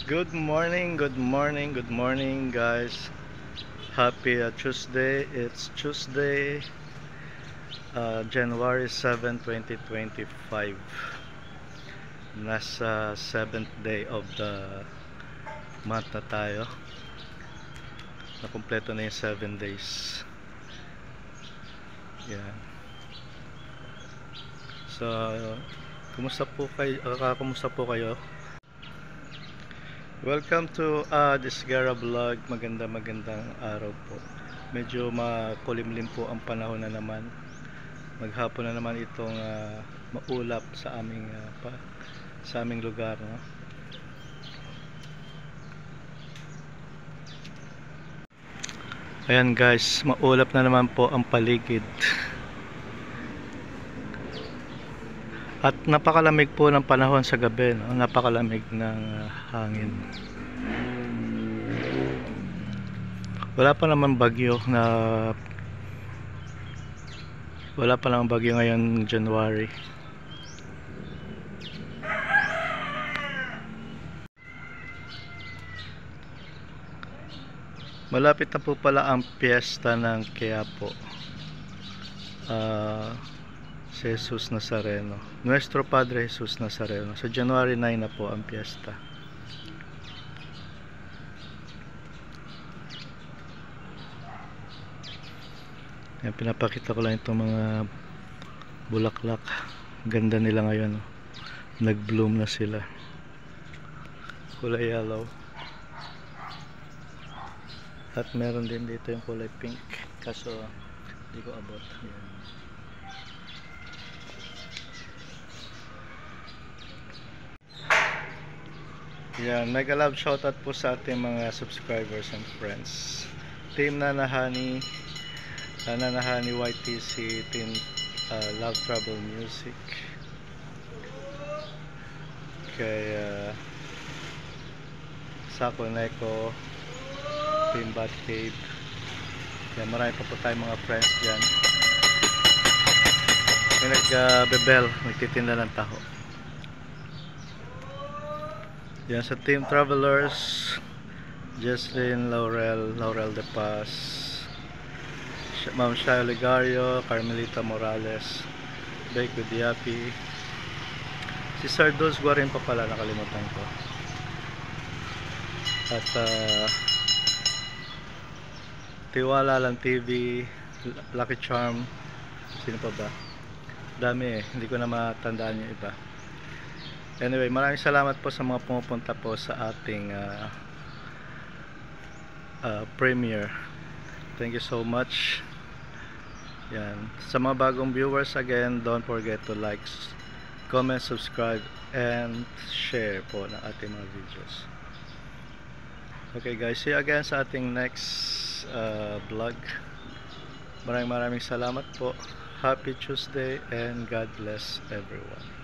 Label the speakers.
Speaker 1: Good morning, good morning, good morning, guys. Happy Tuesday. It's Tuesday, January 7, 2025. Nasa 7th day of the month na tayo. Nakumpleto na yung 7 days. Yan. So, kumusta po kayo? Welcome to Disgara Vlog. Magandang araw po. Medyo makulimlim po ang panahon na naman. Maghapon na naman itong maulap sa aming lugar, no? Ayan guys, maulap na naman po ang paligid. At napakalamig po ng panahon sa gabi, no? Napakalamig ng hangin. Wala pa naman bagyo ngayon, January. Malapit na po pala ang piyesta ng Quiapo. Si Jesus Nazareno, Nuestro Padre Jesus Nazareno. Sa January 9 na po ang piyesta. Yan, pinapakita ko lang itong mga bulaklak. Ganda nila ngayon. Nag-bloom na sila. Kulay yellow. At meron din dito yung kulay pink. Kaso hindi ko abot. Yan. Yan, mega love shoutout po sa ating mga subscribers and friends. Team Nanahani, YTC, Team Love Trouble Music, kay Sako Neko, Team Bad Cave. Yan, marami pa po tayong mga friends dyan. May nag-bebel, nagtitinda ng taho. Yan, sa Team Travelers, Jesslyn, Laurel De Paz, Ma'am Shaya Ligario, Carmelita Morales, Beko Diapi, si Sardos Guarin pa pala, nakalimutan ko. At Tiwala Lang TV, Lucky Charm, sino pa ba? Dami eh, hindi ko na matandaan yung iba. Anyway, maraming salamat po sa mga pumupunta po sa ating premiere. Thank you so much. Yan. Sa mga bagong viewers, again, don't forget to like, comment, subscribe, and share po ng ating mga videos. Okay guys, see you again sa ating next vlog. Maraming salamat po. Happy Tuesday and God bless everyone.